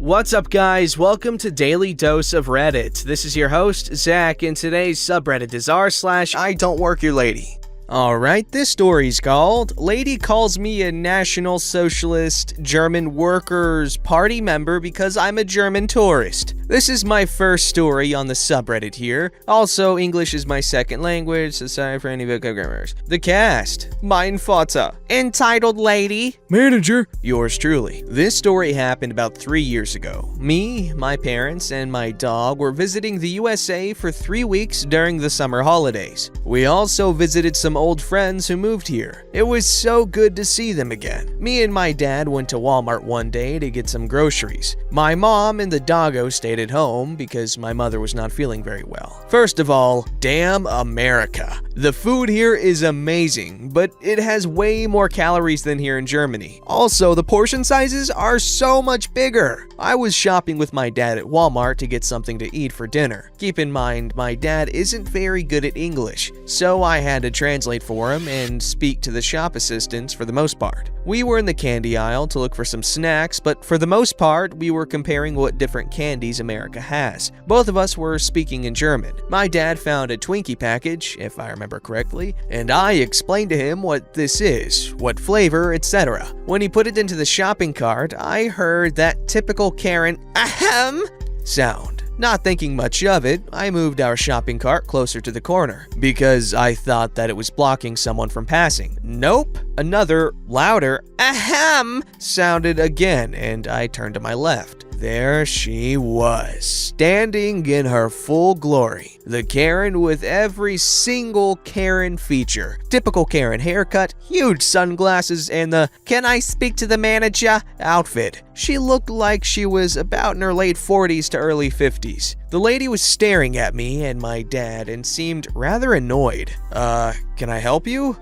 What's up, guys? Welcome to Daily Dose of Reddit. This is your host, Zach, and today's subreddit is r/IDontWorkHereLady. Alright, this story's called Lady Calls Me a National Socialist German Workers' Party member because I'm a German tourist. This is my first story on the subreddit here. Also, English is my second language, so sorry for any vocabularers. The cast: Mein Vater, entitled Lady, Manager, yours truly. This story happened about 3 years ago. Me, my parents, and my dog were visiting the USA for 3 weeks during the summer holidays. We also visited some old friends who moved here. It was so good to see them again. Me and my dad went to Walmart one day to get some groceries. My mom and the doggo stayed at home because my mother was not feeling very well. First of all, damn America. The food here is amazing, but it has way more calories than here in Germany. Also, the portion sizes are so much bigger. I was shopping with my dad at Walmart to get something to eat for dinner. Keep in mind, my dad isn't very good at English, so I had to translate for him and speak to the shop assistants for the most part. We were in the candy aisle to look for some snacks, but for the most part, we were comparing what different candies America has. Both of us were speaking in German. My dad found a Twinkie package, if I remember correctly, and I explained to him what this is, what flavor, etc. When he put it into the shopping cart, I heard that typical Karen ahem sound. Not thinking much of it, I moved our shopping cart closer to the corner because I thought that it was blocking someone from passing. Nope, another, louder ahem sounded again, and I turned to my left. There she was, standing in her full glory. The Karen with every single Karen feature. Typical Karen haircut, huge sunglasses, and the "can I speak to the manager" outfit. She looked like she was about in her late 40s to early 50s. The lady was staring at me and my dad and seemed rather annoyed. Can I help you?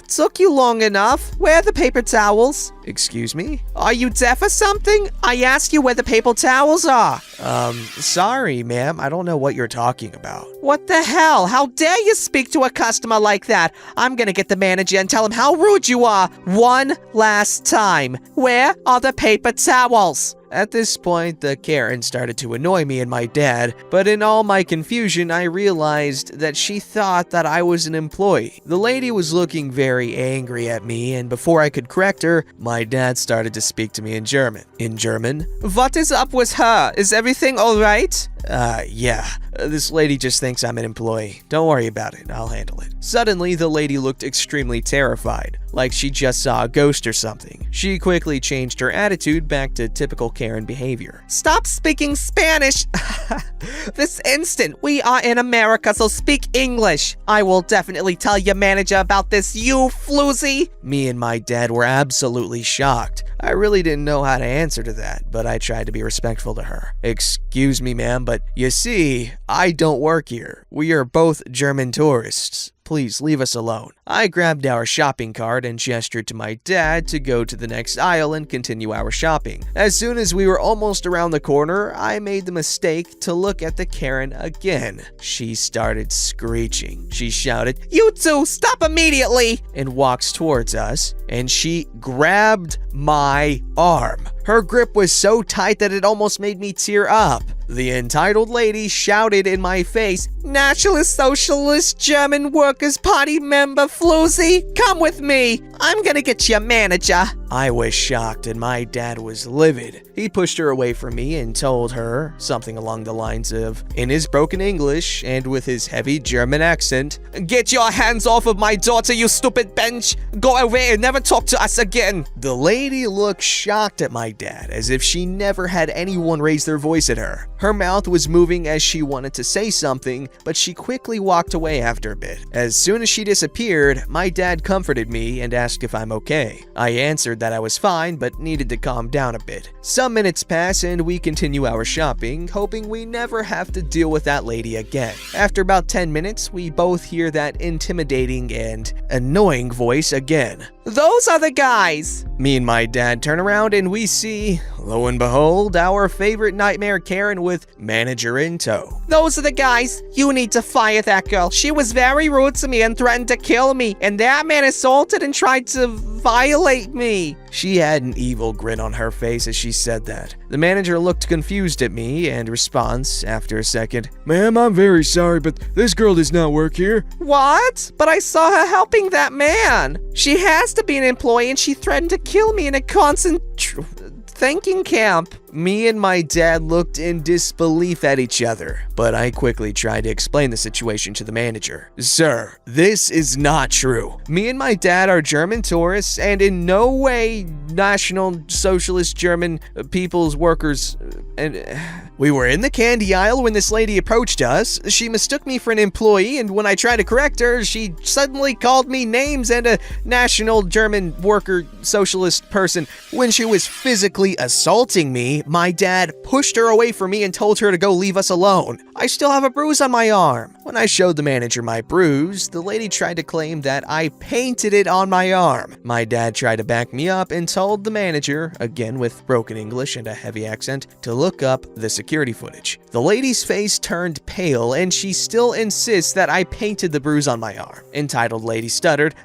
Took you long enough. Where are the paper towels? Excuse me? Are you deaf or something? I asked you where the paper towels are. Sorry, ma'am. I don't know what you're talking about. What the hell? How dare you speak to a customer like that? I'm gonna get the manager and tell him how rude you are. One last time. Where are the paper towels? At this point, the Karen started to annoy me and my dad, but in all my confusion, I realized that she thought that I was an employee. The lady was looking very angry at me, and before I could correct her, my dad started to speak to me in German. In German? What is up with her? Is everything alright? Yeah. This lady just thinks I'm an employee. Don't worry about it. I'll handle it. Suddenly, the lady looked extremely terrified, like she just saw a ghost or something. She quickly changed her attitude back to typical Karen behavior. Stop speaking Spanish! This instant! We are in America, so speak English! I will definitely tell your manager about this, you floozy! Me and my dad were absolutely shocked. I really didn't know how to answer to that, but I tried to be respectful to her. Excuse me, ma'am, but you see, I don't work here. We are both German tourists. Please leave us alone. I grabbed our shopping cart and gestured to my dad to go to the next aisle and continue our shopping. As soon as we were almost around the corner, I made the mistake to look at the Karen again. She started screeching. She shouted, "You two, stop immediately!" and walks towards us, and she grabbed my arm. Her grip was so tight that it almost made me tear up. The entitled lady shouted in my face, "Nationalist Socialist German Workers' Party member floozy, come with me. I'm gonna get your manager." I was shocked and my dad was livid. He pushed her away from me and told her something along the lines of, in his broken English and with his heavy German accent, "Get your hands off of my daughter, you stupid bench! Go away and never talk to us again!" The lady looked shocked at my dad, as if she never had anyone raise their voice at her. Her mouth was moving as she wanted to say something, but she quickly walked away after a bit. As soon as she disappeared, my dad comforted me and asked if I'm okay. I answered that I was fine, but needed to calm down a bit. Some minutes pass and we continue our shopping, hoping we never have to deal with that lady again. After about 10 minutes, we both hear that intimidating and annoying voice again. "Those are the guys!" Me and my dad turn around and we see Lo and behold, our favorite nightmare Karen with manager in tow. Those are the guys. You need to fire that girl. She was very rude to me and threatened to kill me, and that man assaulted and tried to violate me. She had an evil grin on her face as she said that. The manager looked confused at me and responds, after a second, "Ma'am, I'm very sorry, but this girl does not work here." What? But I saw her helping that man. She has to be an employee, and she threatened to kill me in a thinking camp. Me and my dad looked in disbelief at each other, but I quickly tried to explain the situation to the manager. "Sir, this is not true. Me and my dad are German tourists and in no way National Socialist German People's Workers. And we were in the candy aisle when this lady approached us. She mistook me for an employee, and when I tried to correct her, she suddenly called me names and a National German Worker Socialist person. When she was physically assaulting me, my dad pushed her away from me and told her to go leave us alone. I still have a bruise on my arm. When I showed the manager my bruise, the lady tried to claim that I painted it on my arm. My dad tried to back me up and told the manager, again with broken English and a heavy accent, to look up the security footage. The lady's face turned pale and she still insists that I painted the bruise on my arm. Entitled lady stuttered,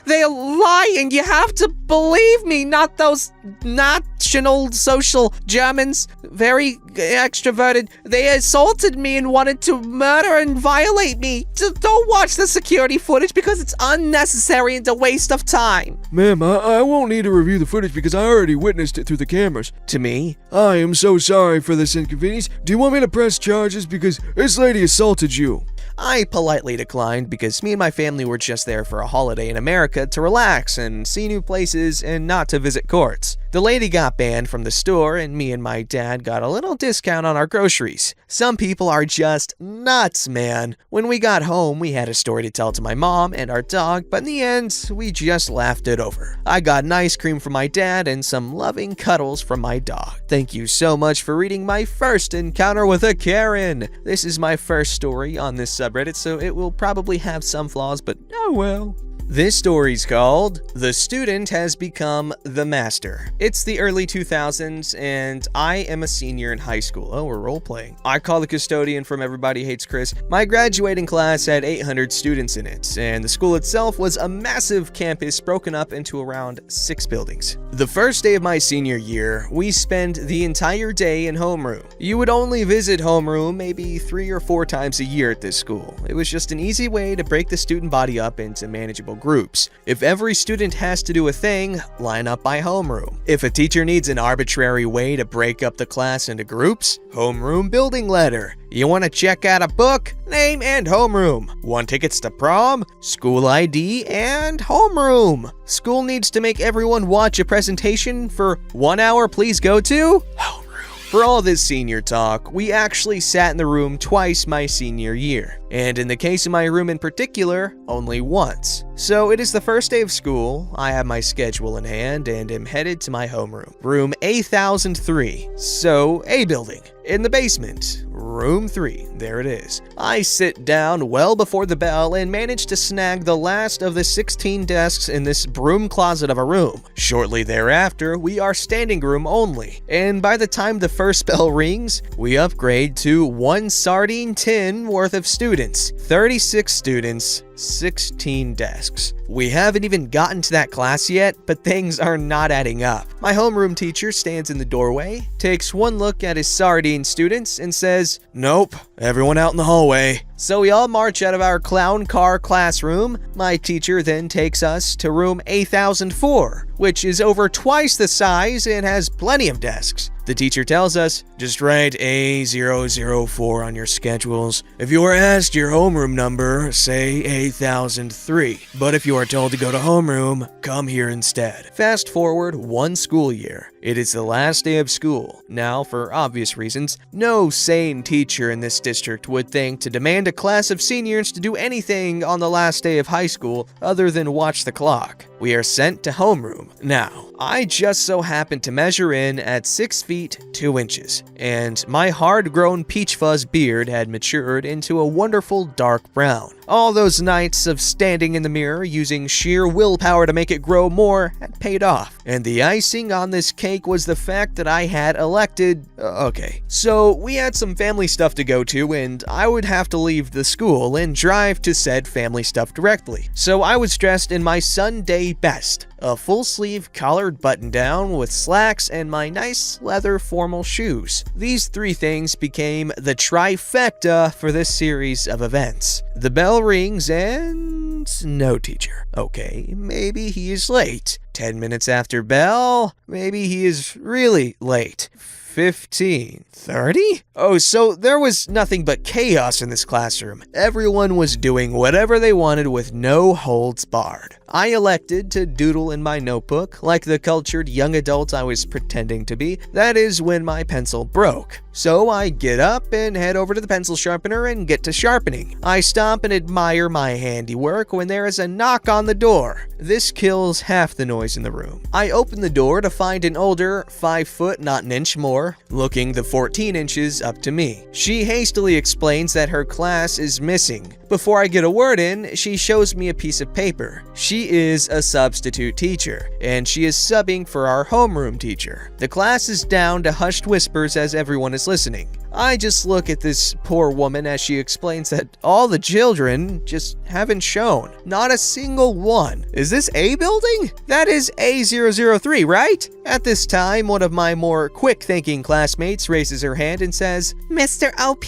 They're lying. You have to believe me, not those National Social Germans. Very extroverted. They assaulted me and wanted to murder and violate me. Just don't watch the security footage because it's unnecessary and a waste of time." Ma'am, I won't need to review the footage because I already witnessed it through the cameras. To me, I am so sorry for this inconvenience. Do you want me to press charges because this lady assaulted you? I politely declined because me and my family were just there for a holiday in America to relax and see new places and not to visit courts. The lady got banned from the store and me and my dad got a little discount on our groceries. Some people are just nuts, man. When we got home, we had a story to tell to my mom and our dog, but in the end, we just laughed it over. I got an ice cream from my dad and some loving cuddles from my dog. Thank you so much for reading my first encounter with a Karen. This is my first story on this subreddit, so it will probably have some flaws, but oh well. This story's called "The Student Has Become the Master." It's the early 2000s, and I am a senior in high school. Oh, we're role-playing. I call the custodian from Everybody Hates Chris. My graduating class had 800 students in it, and the school itself was a massive campus broken up into around 6 buildings. The first day of my senior year, we spent the entire day in homeroom. You would only visit homeroom maybe 3 or 4 times a year at this school. It was just an easy way to break the student body up into manageable groups. If every student has to do a thing, line up by homeroom. If a teacher needs an arbitrary way to break up the class into groups, homeroom building letter. You want to check out a book? Name and homeroom. Want tickets to prom? School ID and homeroom. School needs to make everyone watch a presentation for 1 hour. Please go to homeroom. For all this senior talk, we actually sat in the room twice my senior year. And in the case of my room in particular, only once. So it is the first day of school, I have my schedule in hand, and am headed to my homeroom. Room A1003, so A building. In the basement, room 3, there it is. I sit down well before the bell and manage to snag the last of the 16 desks in this broom closet of a room. Shortly thereafter, we are standing room only, and by the time the first bell rings, we upgrade to 1 sardine tin worth of students. 36 students, 16 desks. We haven't even gotten to that class yet, but things are not adding up. My homeroom teacher stands in the doorway, takes one look at his sardine students, and says, "Nope, everyone out in the hallway." So we all march out of our clown car classroom. My teacher then takes us to room A1004, which is over twice the size and has plenty of desks. The teacher tells us, "Just write A004 on your schedules. If you are asked your homeroom number, say A1003. But if you are told to go to homeroom, come here instead." Fast forward 1 school year. It is the last day of school. Now, for obvious reasons, no sane teacher in this district would think to demand a class of seniors to do anything on the last day of high school other than watch the clock. We are sent to homeroom. Now, I just so happened to measure in at 6 feet 2 inches, and my hard-grown peach fuzz beard had matured into a wonderful dark brown. All those nights of standing in the mirror using sheer willpower to make it grow more had paid off. And the icing on this cake was the fact that I had elected... okay. So we had some family stuff to go to, and I would have to leave the school and drive to said family stuff directly. So I was dressed in my Sunday best. A full-sleeve collared button-down with slacks and my nice leather formal shoes. These three things became the trifecta for this series of events. The bell rings and... no teacher. Okay, maybe he is late. 10 minutes after bell, maybe he is really late. 15, 30? Oh, so there was nothing but chaos in this classroom. Everyone was doing whatever they wanted with no holds barred. I elected to doodle in my notebook like the cultured young adult I was pretending to be. That is when my pencil broke. So I get up and head over to the pencil sharpener and get to sharpening. I stop and admire my handiwork when there is a knock on the door. This kills half the noise in the room. I open the door to find an older, 5 foot, not an inch more, looking the 14 inches up to me. She hastily explains that her class is missing. Before I get a word in, she shows me a piece of paper. She is a substitute teacher, and she is subbing for our homeroom teacher. The class is down to hushed whispers as everyone is listening. I just look at this poor woman as she explains that all the children just haven't shown. Not a single one. Is this A building? That is A003, right? At this time, one of my more quick-thinking classmates raises her hand and says, Mr. OP?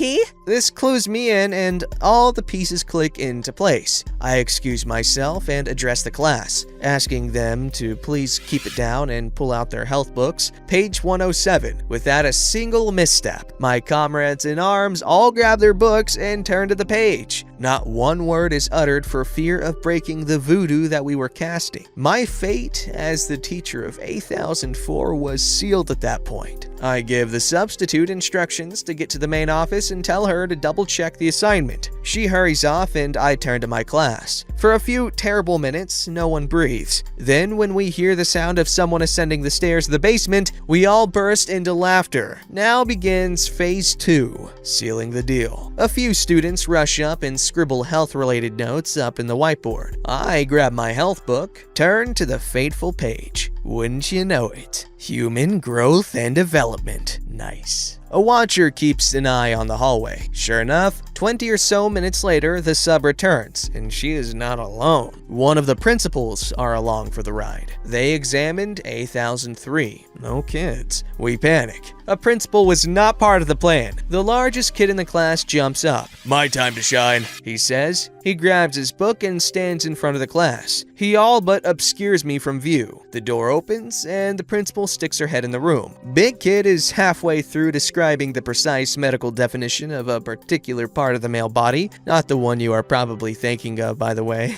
This clues me in and all the pieces click into place. I excuse myself and address the class, asking them to please keep it down and pull out their health books. Page 107. Without a single misstep, my comrades in arms all grab their books and turn to the page. Not one word is uttered for fear of breaking the voodoo that we were casting. My fate as the teacher of A1004 was sealed at that point. I give the substitute instructions to get to the main office and tell her to double check the assignment. She hurries off and I turn to my class. For a few terrible minutes, no one breathes. Then when we hear the sound of someone ascending the stairs of the basement, we all burst into laughter. Now begins phase 2, sealing the deal. A few students rush up and scribble health-related notes up in the whiteboard. I grab my health book, turn to the fateful page. Wouldn't you know it? Human growth and development. Nice. A watcher keeps an eye on the hallway. Sure enough, 20 or so minutes later, the sub returns, and she is not alone. One of the principals are along for the ride. They examined A1003. No kids. We panic. A principal was not part of the plan. The largest kid in the class jumps up. My time to shine, he says. He grabs his book and stands in front of the class. He all but obscures me from view. The door opens, and the principal sticks her head in the room. Big kid is halfway through describing the precise medical definition of a particular part of the male body, not the one you are probably thinking of, by the way.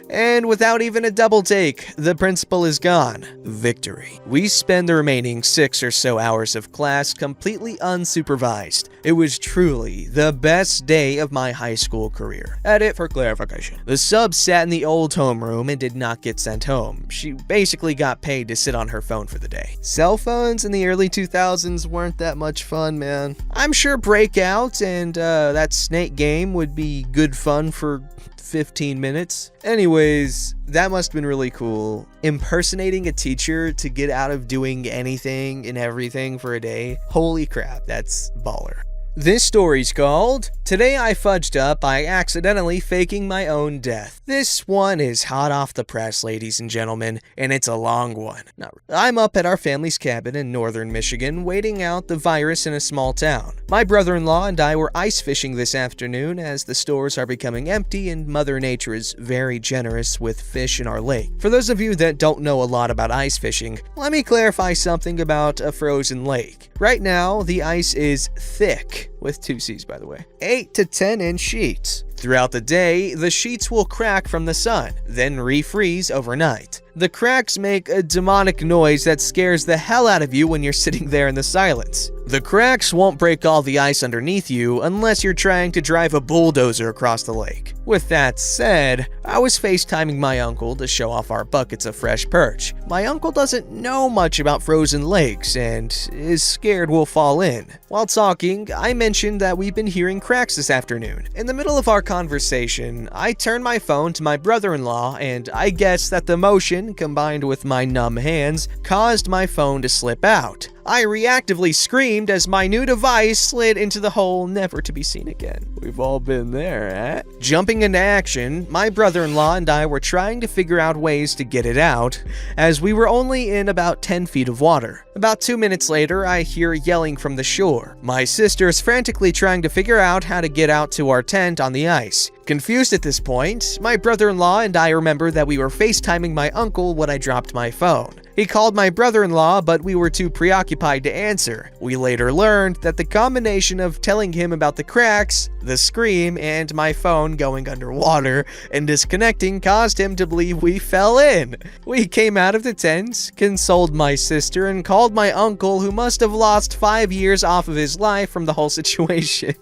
And without even a double take, the principal is gone. Victory. We spend the remaining 6 or so hours of class completely unsupervised. It was truly the best day of my high school career. Edit for clarification. The sub sat in the old homeroom and did not get sent home. She basically got paid to sit on her phone for the day. Cell phones in the early 2000s weren't that much fun, man. I'm sure Breakout and that snake game would be good fun for 15 minutes. Anyways, that must have been really cool. Impersonating a teacher to get out of doing anything and everything for a day. Holy crap, that's baller. This story's called, Today I Fudged Up by Accidentally Faking My Own Death. This one is hot off the press, ladies and gentlemen, and it's a long one. I'm up at our family's cabin in northern Michigan, waiting out the virus in a small town. My brother-in-law and I were ice fishing this afternoon as the stores are becoming empty and Mother Nature is very generous with fish in our lake. For those of you that don't know a lot about ice fishing, let me clarify something about a frozen lake. Right now, the ice is thick, with 2 C's by the way, 8 to 10 inch sheets. Throughout the day, the sheets will crack from the sun, then refreeze overnight. The cracks make a demonic noise that scares the hell out of you when you're sitting there in the silence. The cracks won't break all the ice underneath you unless you're trying to drive a bulldozer across the lake. With that said, I was FaceTiming my uncle to show off our buckets of fresh perch. My uncle doesn't know much about frozen lakes and is scared we'll fall in. While talking, I mentioned that we've been hearing cracks this afternoon. In the middle of our conversation, I turned my phone to my brother-in-law, and I guess that the motion, combined with my numb hands, caused my phone to slip out. I reactively screamed as my new device slid into the hole never to be seen again. We've all been there, eh? Jumping into action, my brother-in-law and I were trying to figure out ways to get it out, as we were only in about 10 feet of water. About 2 minutes later, I hear yelling from the shore. My sister is frantically trying to figure out how to get out to our tent on the ice. Confused at this point, my brother-in-law and I remember that we were FaceTiming my uncle when I dropped my phone. He called my brother-in-law, but we were too preoccupied to answer. We later learned that the combination of telling him about the cracks, the scream, and my phone going underwater and disconnecting caused him to believe we fell in. We came out of the tent, consoled my sister, and called my uncle, who must have lost 5 years off of his life from the whole situation.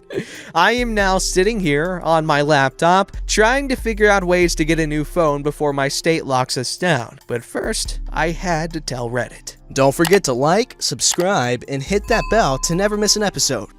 I am now sitting here on my laptop, trying to figure out ways to get a new phone before my state locks us down. But first, I had to tell Reddit. Don't forget to like, subscribe, and hit that bell to never miss an episode.